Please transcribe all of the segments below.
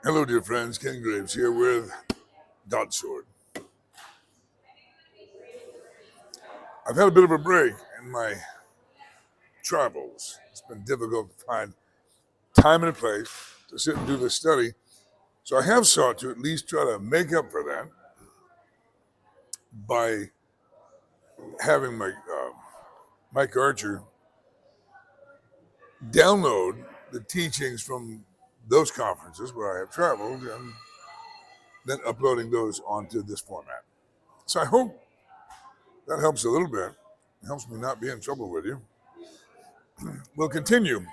Hello, dear friends. Ken Graves here with GodSword. I've had a bit of a break in my travels. It's been difficult to find time and a place to sit and do this study. So I have sought to at least try to make up for that by having my Mike Archer download the teachings from those conferences where I have traveled and then uploading those onto this format. So I hope that helps a little bit. It helps me not be in trouble with you. We'll continue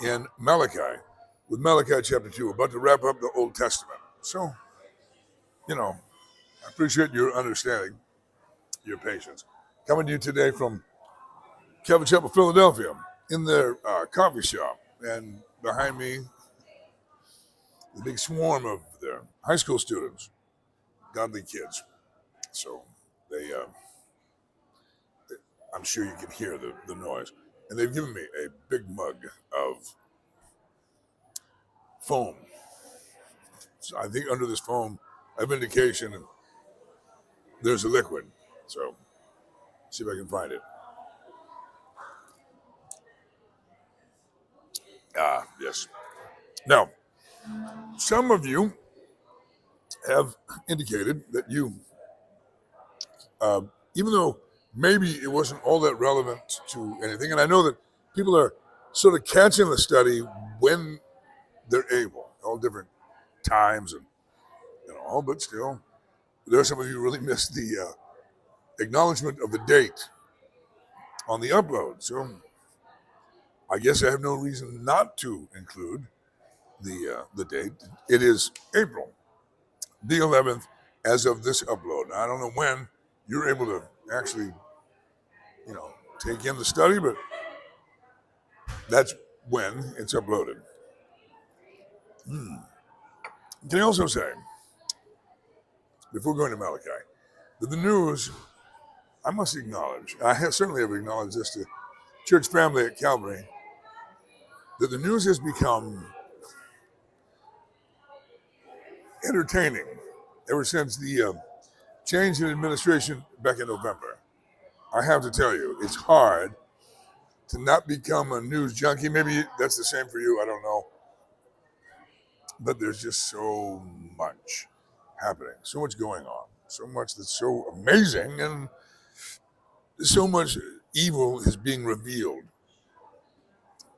in Malachi, with Malachi chapter 2, about to wrap up the Old Testament. So, I appreciate your understanding, your patience. Coming to you today from Calvary Chapel, Philadelphia, in their coffee shop. And behind me, the big swarm of their high school students, godly kids. So I'm sure you can hear the noise. And they've given me a big mug of foam. So I think under this foam, I have indication there's a liquid. So see if I can find it. Yes. Now, some of you have indicated that you, even though maybe it wasn't all that relevant to anything, and I know that people are sort of catching the study when they're able, all different times and all, but still, there are some of you who really missed the acknowledgement of the date on the upload. So I guess I have no reason not to include the date. It is April the 11th as of this upload. Now, I don't know when you're able to actually, take in the study, but that's when it's uploaded. Can I also say, before going to Malachi, that the news, I must acknowledge, certainly have acknowledged this to church family at Calvary, that the news has become entertaining ever since the change in administration back in November. I have to tell you, it's hard to not become a news junkie. Maybe that's the same for you, I don't know. But there's just so much happening, so much going on, so much that's so amazing, and so much evil is being revealed.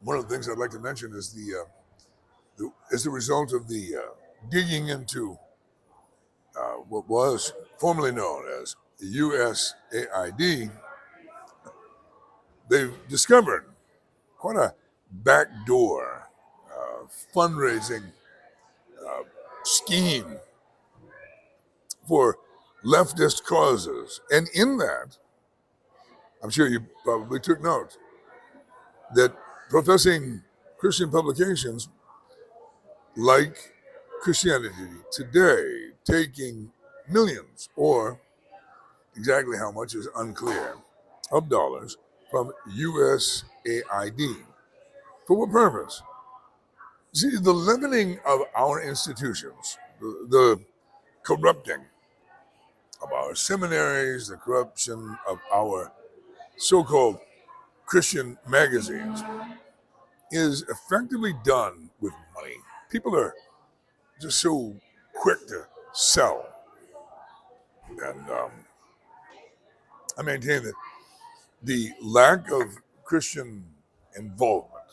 One of the things I'd like to mention is the result of the digging into what was formerly known as the USAID. They've discovered quite a backdoor fundraising scheme for leftist causes. And in that, I'm sure you probably took note that professing Christian publications like Christianity Today, taking millions, or exactly how much is unclear, of dollars from USAID. For what purpose? See, the leavening of our institutions, the corrupting of our seminaries, the corruption of our so-called Christian magazines is effectively done with money. People are just so quick to sell. And I maintain that the lack of Christian involvement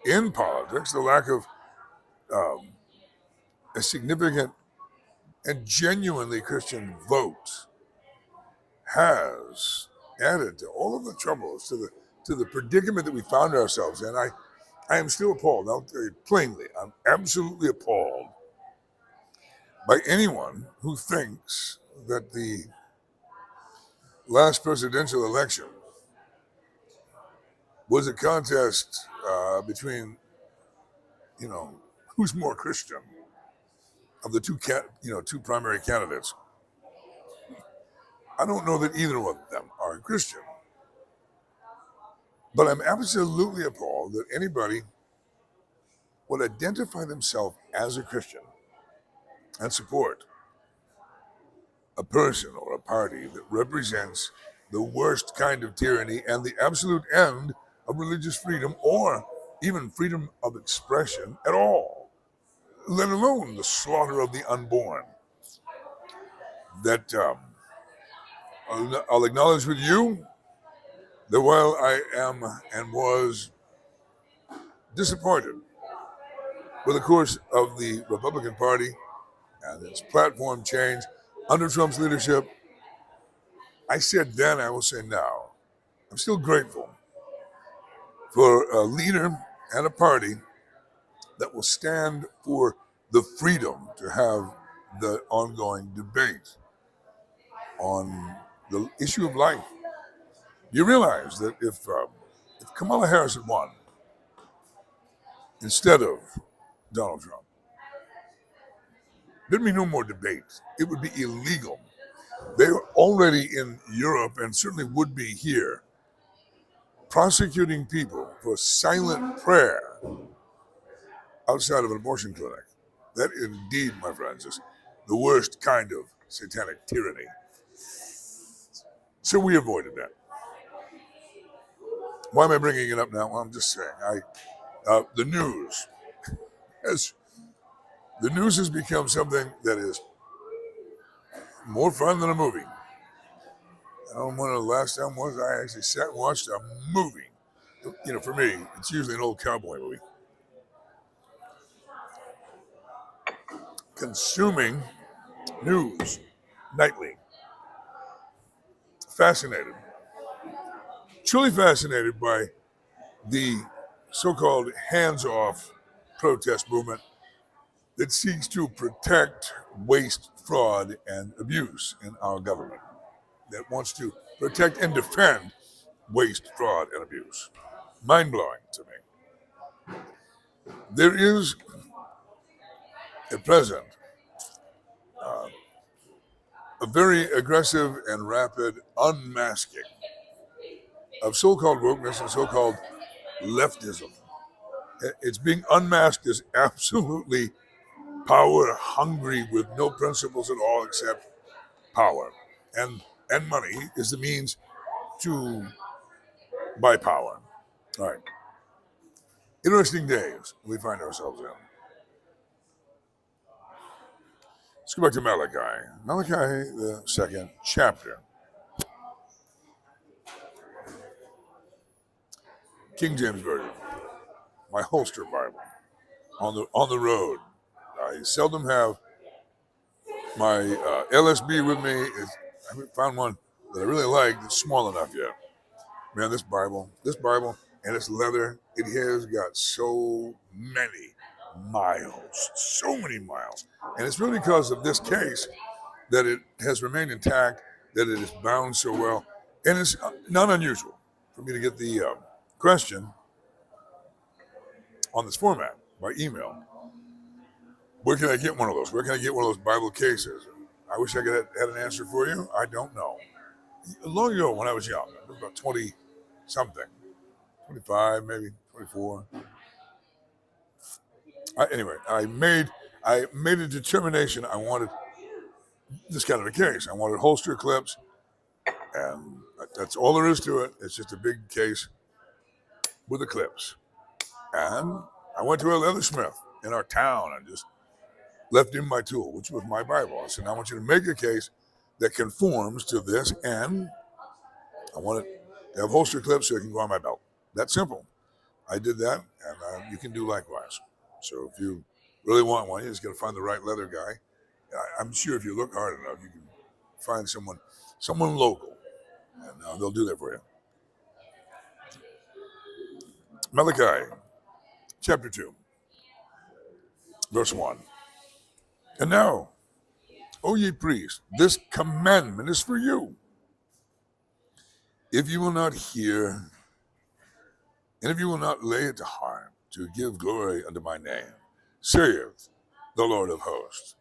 in politics, the lack of a significant and genuinely Christian vote has added to all of the troubles, to the predicament that we found ourselves in. I am still appalled. I'll tell you plainly, I'm absolutely appalled by anyone who thinks that the last presidential election was a contest between, who's more Christian of the two primary candidates. I don't know that either of them are Christian, but I'm absolutely appalled that anybody would identify themselves as a Christian and support a person or a party that represents the worst kind of tyranny and the absolute end of religious freedom or even freedom of expression at all, let alone the slaughter of the unborn. That I'll acknowledge with you that while I am and was disappointed with the course of the Republican Party and its platform change under Trump's leadership, I said then, I will say now, I'm still grateful for a leader and a party that will stand for the freedom to have the ongoing debate on the issue of life. You realize that if Kamala Harris had won instead of Donald Trump, there'd be no more debate. It would be illegal. They are already in Europe and certainly would be here prosecuting people for silent prayer outside of an abortion clinic. That indeed, my friends, is the worst kind of satanic tyranny. So we avoided that. Why am I bringing it up now? Well, I'm just saying. The news has become something that is more fun than a movie. I don't know when the last time was I actually sat and watched a movie. You know, for me, it's usually an old cowboy movie. Consuming news nightly. Fascinated. Truly fascinated by the so-called hands-off protest movement that seeks to protect waste, fraud, and abuse in our government, that wants to protect and defend waste, fraud, and abuse. Mind-blowing to me. There is, at present, a very aggressive and rapid unmasking of so-called wokeness and so-called leftism. It's being unmasked as absolutely power hungry with no principles at all except power. And money is the means to buy power. All right. Interesting days we find ourselves in. Let's go back to Malachi. Malachi, the second chapter. King James Version, my holster Bible, on the road. I seldom have my LSB with me. I haven't found one that I really like that's small enough yet. Man, this Bible, and it's leather, it has got so many miles. And it's really because of this case that it has remained intact, that it is bound so well. And it's not unusual for me to get the question on this format by email. Where can I get one of those? Where can I get one of those Bible cases? I wish I could have had an answer for you. I don't know. Long ago when I was young, I was about 20 something, 25, maybe 24. Anyway, I made a determination. I wanted this kind of a case. I wanted holster clips, and that's all there is to it. It's just a big case with the clips. And I went to a leathersmith in our town and just left him my tool, which was my Bible. I said, I want you to make a case that conforms to this, and I want it to have holster clips so it can go on my belt. That's simple. I did that, and you can do likewise. So if you really want one, you just got to find the right leather guy. I'm sure if you look hard enough, you can find someone local, and they'll do that for you. Malachi, chapter 2, verse 1. And now, O ye priests, this commandment is for you. If you will not hear, and if you will not lay it to heart to give glory unto my name, saith the Lord of hosts.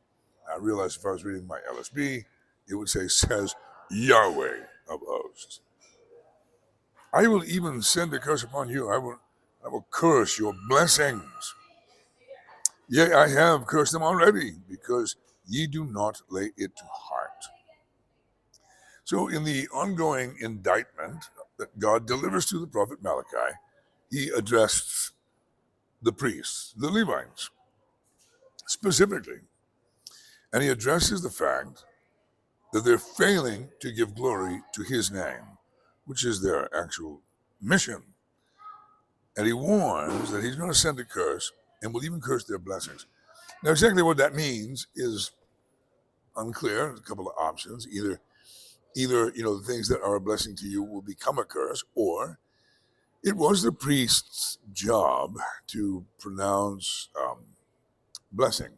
I realized if I was reading my LSB, it would say, says Yahweh of hosts. I will even send a curse upon you. I will curse your blessings. Yea, I have cursed them already, because ye do not lay it to heart. So, in the ongoing indictment that God delivers to the prophet Malachi, he addressed the priests, the Levites, specifically. And he addresses the fact that they're failing to give glory to his name, which is their actual mission. And he warns that he's going to send a curse and will even curse their blessings. Now, exactly what that means is unclear. There's a couple of options. Either the things that are a blessing to you will become a curse, or it was the priest's job to pronounce blessing.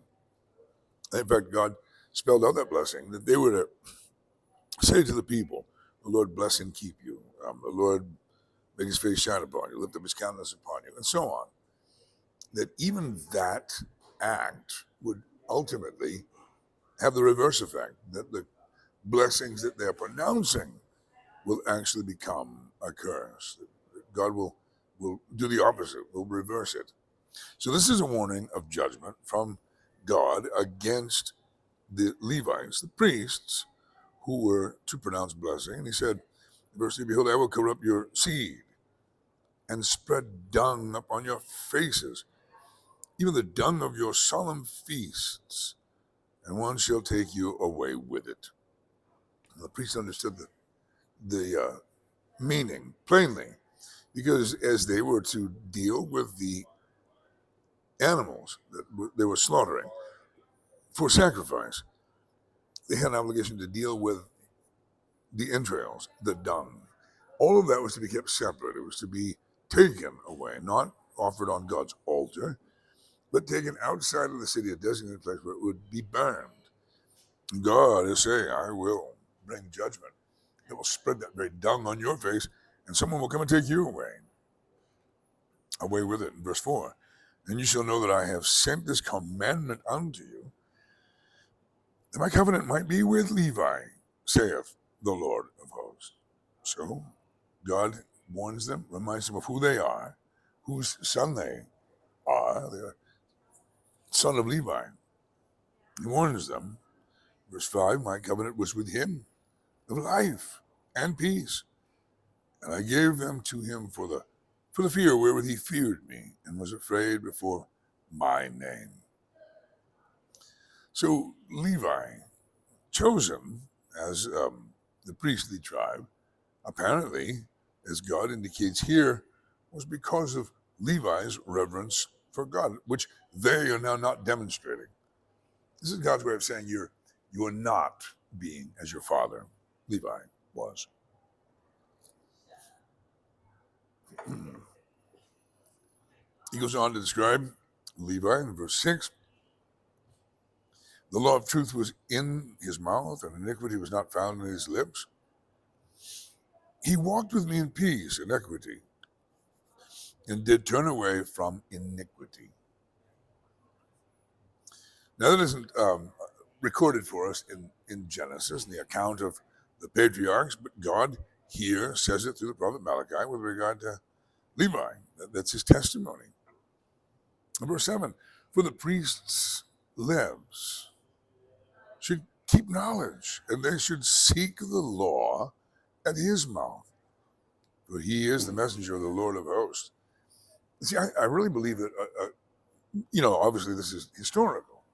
In fact, God spelled out that blessing, that they were to say to the people, the Lord bless and keep you. The Lord make his face shine upon you, lift up his countenance upon you, and so on. That even that act would ultimately have the reverse effect, that the blessings that they're pronouncing will actually become a curse. God will do the opposite, will reverse it. So this is a warning of judgment from God against the Levites, the priests, who were to pronounce blessing. And he said, verse 3, behold, I will corrupt your seed and spread dung upon your faces, even the dung of your solemn feasts, and one shall take you away with it. And the priest understood the meaning plainly, because as they were to deal with the animals that they were slaughtering for sacrifice, they had an obligation to deal with the entrails, the dung. All of that was to be kept separate. It was to be taken away, not offered on God's altar, but taken outside of the city, a designated place where it would be burned. God is saying, I will bring judgment. It will spread that very dung on your face, and someone will come and take you away with it. In verse 4, and you shall know that I have sent this commandment unto you, that my covenant might be with Levi, saith the Lord of hosts. So God warns them, reminds them of who they are, whose son they are. They're son of Levi. He warns them. Verse 5, my covenant was with him of life and peace. And I gave them to him for the fear wherewith he feared me and was afraid before my name. So Levi, chosen as the priestly tribe, apparently, as God indicates here, was because of Levi's reverence for God, which they are now not demonstrating. This is God's way of saying you are not being as your father, Levi, was. He goes on to describe Levi in verse 6. The law of truth was in his mouth, and iniquity was not found in his lips. He walked with me in peace and equity, and did turn away from iniquity. Now, that isn't recorded for us in Genesis, in the account of the patriarchs, but God here says it through the prophet Malachi with regard to Levi. That's his testimony. Verse 7, for the priest's lips should keep knowledge, and they should seek the law at his mouth, for he is the messenger of the Lord of hosts. See, I really believe that, obviously this is historical.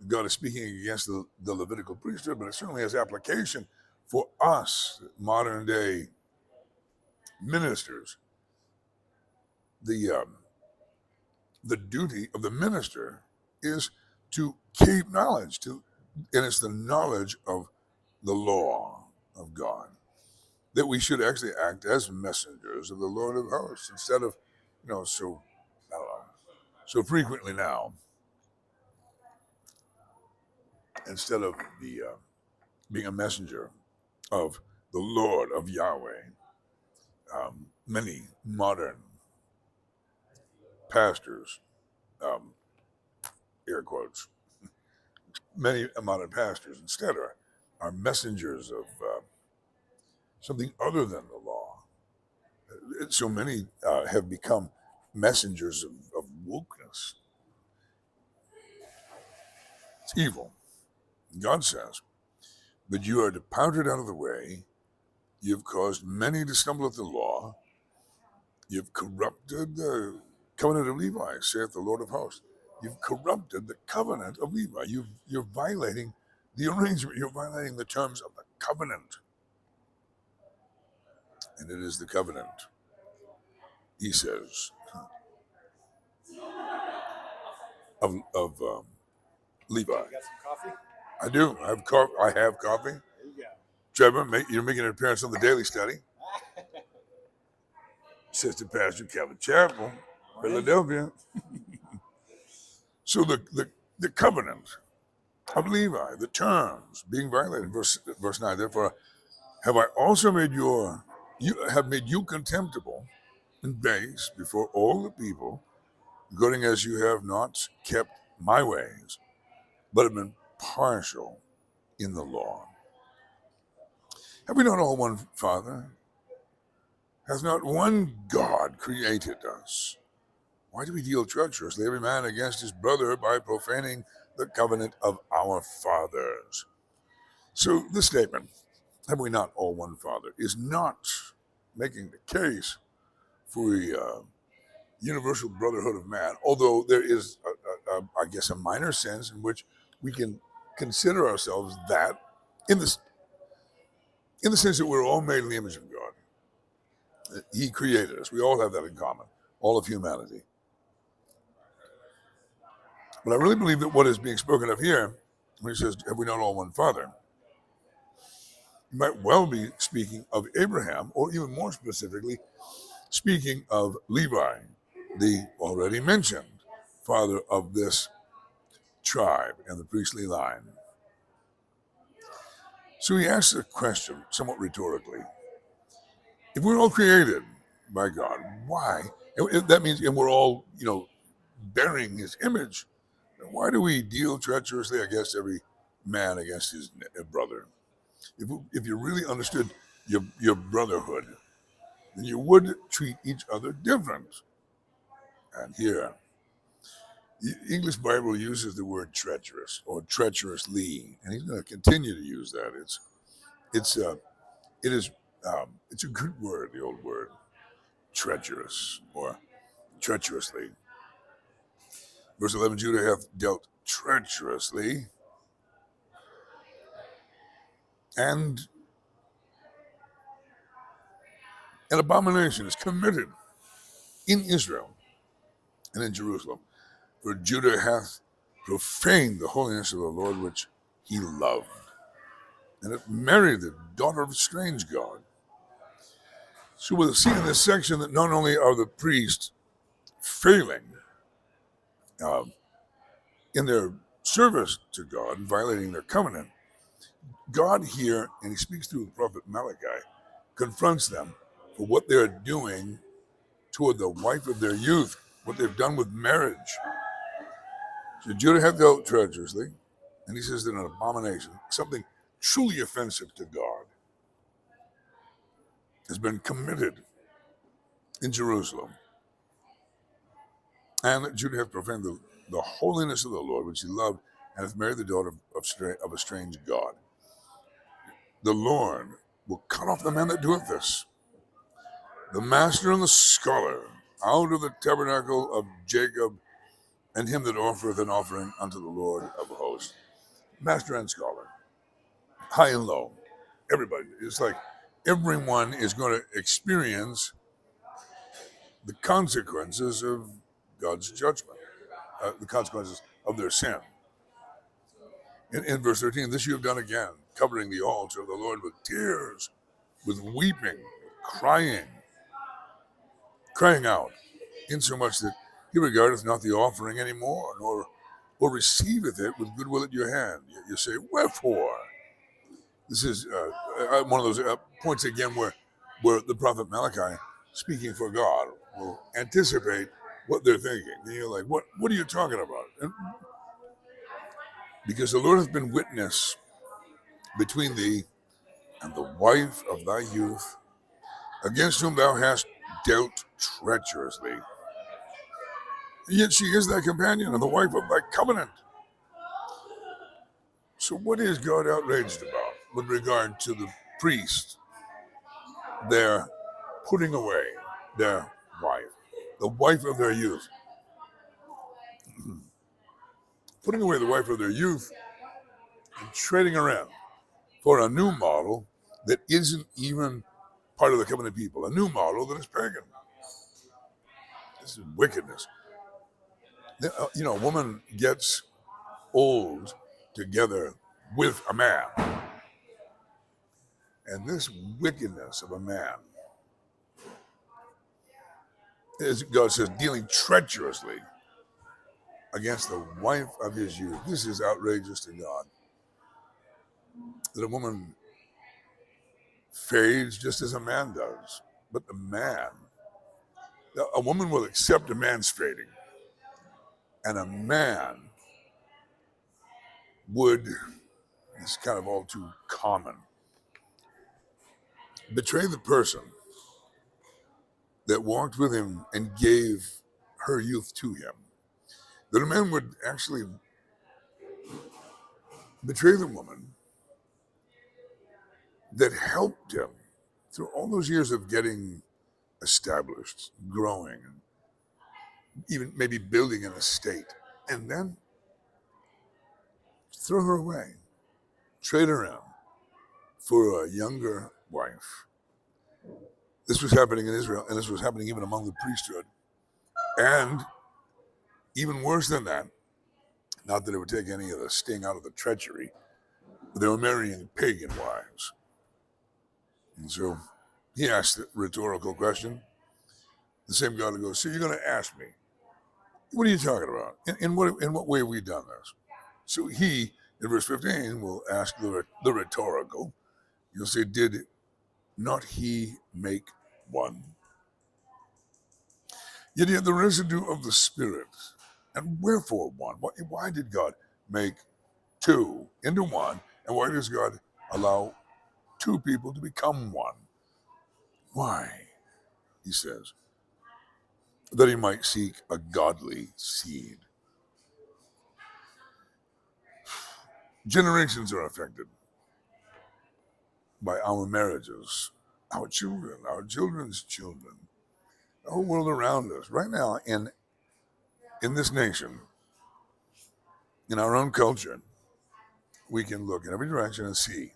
God is speaking against the Levitical priesthood, but it certainly has application for us, modern day ministers. The duty of the minister is to keep knowledge, and it's the knowledge of the law of God, that we should actually act as messengers of the Lord of hosts instead of, so frequently now, instead of being a messenger of the Lord of Yahweh. Many modern pastors, um, air quotes, many modern pastors instead are messengers of something other than the law. So many have become messengers of wokeness. It's evil. God says, but you are departed out of the way. You've caused many to stumble at the law. You've corrupted the covenant of Levi, saith the Lord of hosts. You've corrupted the covenant of Levi. You're violating the arrangement. You're violating the terms of the covenant. And it is the covenant, he says, of Levi. You got some coffee? I do. I have coffee. There you go. Trevor, you're making an appearance on the Daily Study. Assistant Pastor Kevin Chapel, Philadelphia. So the covenant of Levi, the terms being violated. Verse 9, therefore have I also made you contemptible and base before all the people, according as you have not kept my ways, but have been partial in the law. Have we not all one Father? Hath not one God created us? Why do we deal treacherously, every man against his brother, by profaning the covenant of our fathers? So this statement, have we not all one Father, is not making the case for a universal brotherhood of man, although there is, I guess, a minor sense in which we can consider ourselves that in the sense that we're all made in the image of God. He created us. We all have that in common, all of humanity. But I really believe that what is being spoken of here, when he says, have we not all one Father, he might well be speaking of Abraham, or even more specifically, speaking of Levi, the already mentioned father of this tribe and the priestly line. So he asks a question, somewhat rhetorically. If we're all created by God, why? And that means, and we're all, bearing his image, why do we deal treacherously against every man against his brother? If you really understood your brotherhood, then you would treat each other different. And here, the English Bible uses the word treacherous or treacherously, and he's going to continue to use that. It's a good word, the old word, treacherous or treacherously. Verse 11, Judah hath dealt treacherously, and an abomination is committed in Israel and in Jerusalem. For Judah hath profaned the holiness of the Lord which he loved, and hath married the daughter of a strange god. So we'll see in this section that not only are the priests failing in their service to God and violating their covenant, God here, and he speaks through the prophet Malachi, confronts them for what they're doing toward the wife of their youth, what they've done with marriage. So Judah hath dealt treacherously, and he says that an abomination, something truly offensive to God, has been committed in Jerusalem. And that Judah hath profaned the holiness of the Lord, which he loved, and hath married the daughter of a strange god. The Lord will cut off the man that doeth this, the master and the scholar, out of the tabernacle of Jacob, and him that offereth an offering unto the Lord of hosts. Master and scholar, high and low, everybody. It's like everyone is going to experience the consequences of God's judgment, the consequences of their sin. In verse 13, this you have done again, covering the altar of the Lord with tears, with weeping, crying out, insomuch that he regardeth not the offering any more, nor receiveth it with goodwill at your hand. You say, wherefore? This is one of those points again where the prophet Malachi, speaking for God, will anticipate what they're thinking. And you're like, what are you talking about? And because the Lord hath been witness between thee and the wife of thy youth, against whom thou hast dealt treacherously. Yet she is thy companion and the wife of thy covenant. So what is God outraged about with regard to the priest? They're putting away their wife, the wife of their youth. Putting away the wife of their youth and trading around for a new model that isn't even part of the covenant people, a new model that is pagan. This is wickedness. A woman gets old together with a man. And this wickedness of a man is, God says, dealing treacherously against the wife of his youth. This is outrageous to God. That a woman fades just as a man does. But a woman will accept a man's fading. And a man would, it's kind of all too common, betray the person that walked with him and gave her youth to him. That a man would actually betray the woman that helped him through all those years of getting established, growing, and even maybe building an estate, and then throw her away, trade her in for a younger wife. This was happening in Israel, and this was happening even among the priesthood. And even worse than that, not that it would take any of the sting out of the treachery, but they were marrying pagan wives. And so he asked the rhetorical question. The same God who goes, so you're going to ask me, what are you talking about? In what way have we done this? So he, in verse 15, will ask the rhetorical. You'll say, did not he make one? Yet he had the residue of the Spirit. And wherefore one? Why did God make two into one? And why does God allow two people to become one? Why? He says, that he might seek a godly seed. Generations are affected by our marriages, our children, our children's children, the whole world around us. Right now, in this nation, in our own culture, we can look in every direction and see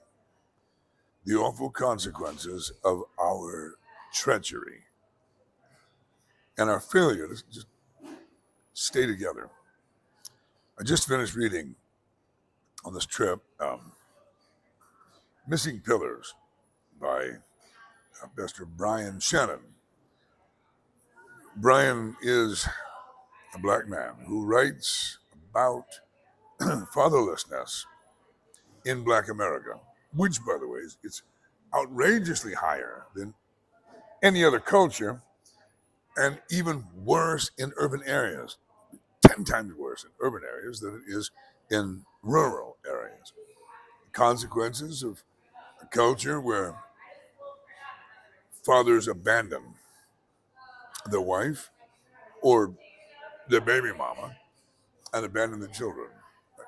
the awful consequences of our treachery and our failure to just stay together. I just finished reading on this trip Missing Pillars by Pastor Brian Shannon. Brian is a black man who writes about fatherlessness in Black America, which, by the way, it's outrageously higher than any other culture, and even worse in urban areas, 10 times worse in urban areas than it is in rural areas. The consequences of a culture where fathers abandon their wife or their baby mama and abandon the children.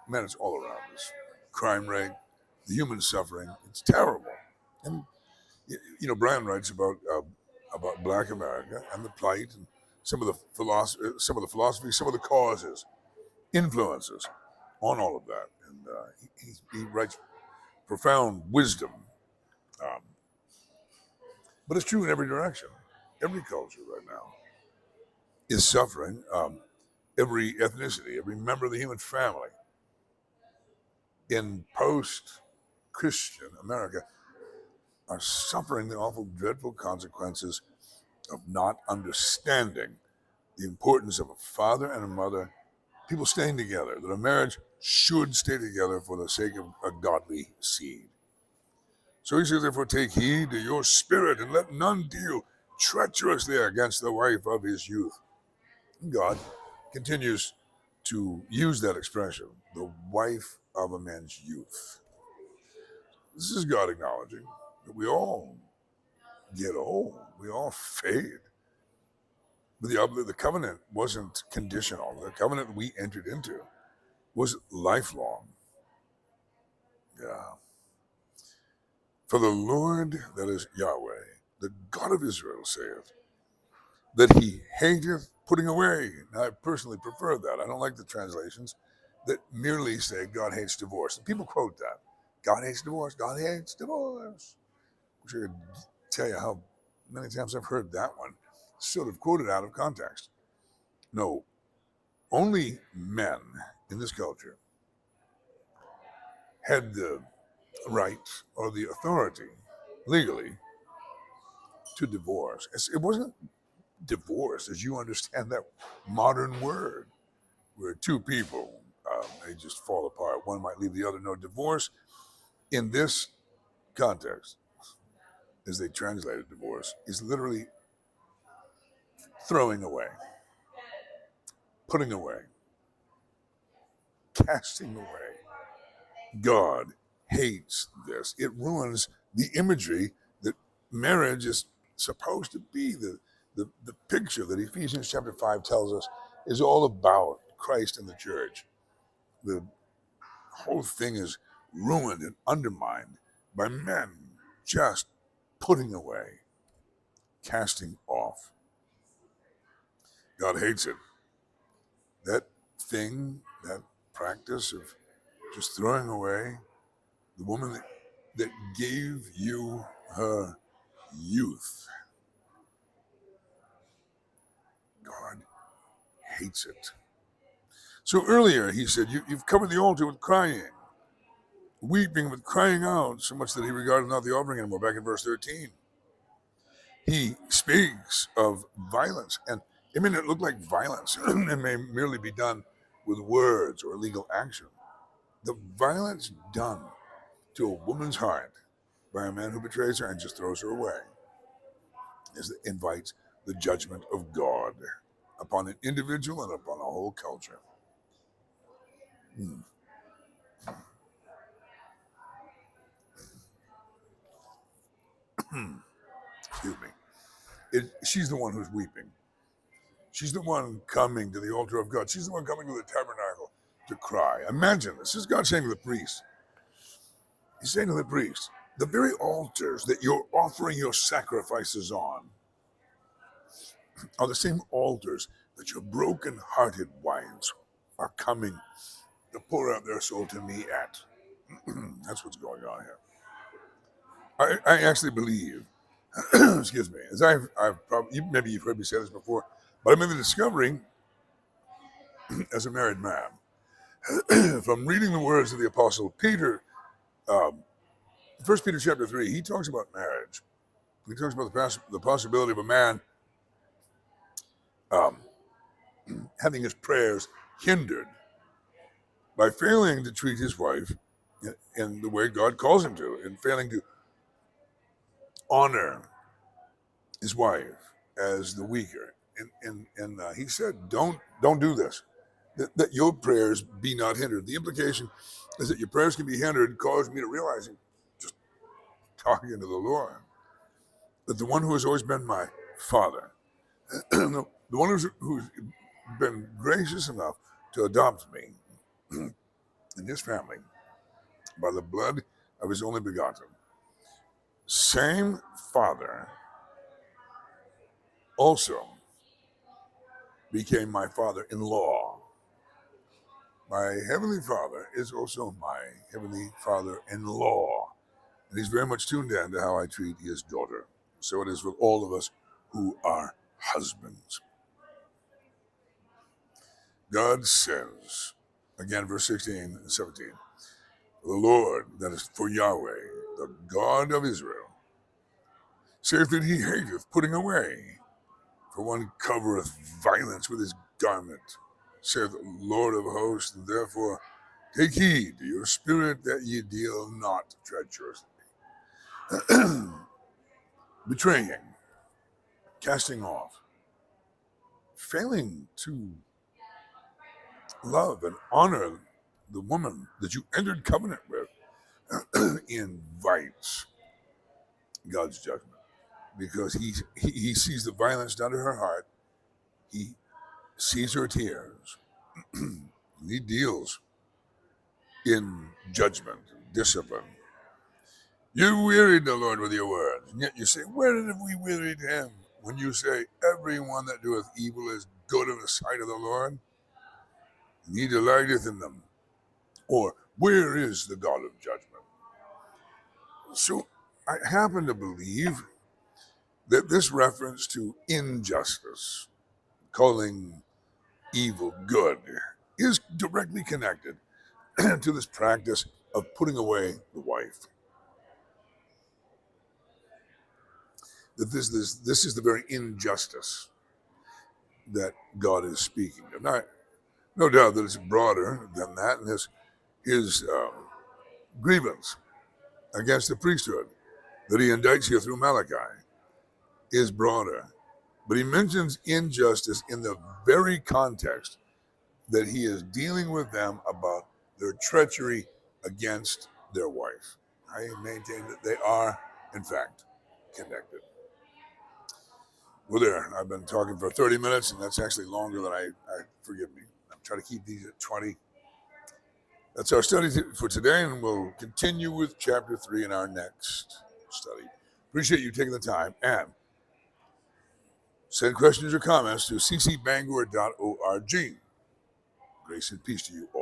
Man, it's all around us. Crime rate, the human suffering, it's terrible. And Brian writes about Black America and the plight and some of the philosophy, some of the causes, influences on all of that. And he writes profound wisdom. Um, but it's true in every direction. Every culture right now is suffering. Every ethnicity, every member of the human family in post-Christian America are suffering the awful, dreadful consequences of not understanding the importance of a father and a mother, people staying together, that a marriage should stay together for the sake of a godly seed. So he says, therefore, take heed to your spirit and let none deal treacherously against the wife of his youth. And God continues to use that expression, the wife of a man's youth. This is God acknowledging that we all get old, we all fade. But the covenant wasn't conditional. The covenant we entered into was lifelong. Yeah. For the Lord, that is Yahweh, the God of Israel, saith, that he hateth putting away. Now, I personally prefer that. I don't like the translations that merely say God hates divorce. And people quote that. God hates divorce. God hates divorce. Which I could tell you how many times I've heard that one sort of quoted out of context. No, only men in this culture had the right or the authority legally to divorce. It wasn't divorce as you understand that modern word, where two people, they just fall apart. One might leave the other. No, divorce in this context, as they translated divorce, is literally throwing away, putting away, casting away. God hates this. It ruins the imagery that marriage is supposed to be. The picture that Ephesians chapter 5 tells us is all about Christ and the church. The whole thing is ruined and undermined by men just putting away, casting off. God hates it. That thing, that practice of just throwing away the woman that gave you her youth. God hates it. So earlier he said, you've covered the altar with crying, weeping with crying out, so much that he regarded not the offering anymore. Back in verse 13. He speaks of violence, and it may not look like violence. It may merely be done with words or legal action. The violence done to a woman's heart by a man who betrays her and just throws her away invites the judgment of God upon an individual and upon a whole culture. Excuse me. She's the one who's weeping. She's the one coming to the altar of God. She's the one coming to the tabernacle to cry. Imagine this. This is God saying to the priest. He's saying to the priest, the very altars that you're offering your sacrifices on are the same altars that your broken-hearted wives are coming to pour out their soul to me at. That's what's going on here. I actually believe, excuse me, as I've probably, maybe you've heard me say this before, but I'm in the discovery as a married man, from reading the words of the Apostle Peter, 1 Peter chapter 3, he talks about marriage. He talks about the possibility of a man um, having his prayers hindered by failing to treat his wife in the way God calls him to, and failing to honor his wife as the weaker. And he said, don't do this. That your prayers be not hindered. The implication is that your prayers can be hindered caused me to realize, just talking to the Lord, that the one who has always been my father, the one who's been gracious enough to adopt me in his family by the blood of his only begotten, same father also became my father-in-law. My heavenly father is also my heavenly father-in-law. And he's very much tuned in to how I treat his daughter. So it is with all of us who are husbands. God says, again, verse 16 and 17, the Lord, that is for Yahweh, the God of Israel, saith that he hateth putting away. For one covereth violence with his garment, saith the Lord of hosts, and therefore take heed to your spirit that ye deal not treacherously. Betraying, casting off, failing to love and honor the woman that you entered covenant with invites God's judgment, because he sees the violence done to her heart. He sees her tears. He deals in judgment. discipline. You wearied the Lord with your words, and yet you say, where have we wearied him? When you say, everyone that doeth evil is good in the sight of the Lord, and he delighteth in them. Or, where is the God of judgment? So, I happen to believe that this reference to injustice, calling evil good, is directly connected to this practice of putting away the wife. That this is the very injustice that God is speaking of. Now, no doubt that it's broader than that, and his grievance against the priesthood that he indicts here through Malachi is broader. But he mentions injustice in the very context that he is dealing with them about their treachery against their wife. I maintain that they are, in fact, connected. Well, there, I've been talking for 30 minutes, and that's actually longer than I forgive me. I'm trying to keep these at 20. That's our study for today, and we'll continue with chapter 3 in our next study. Appreciate you taking the time, and send questions or comments to ccbangor.org. Grace and peace to you all.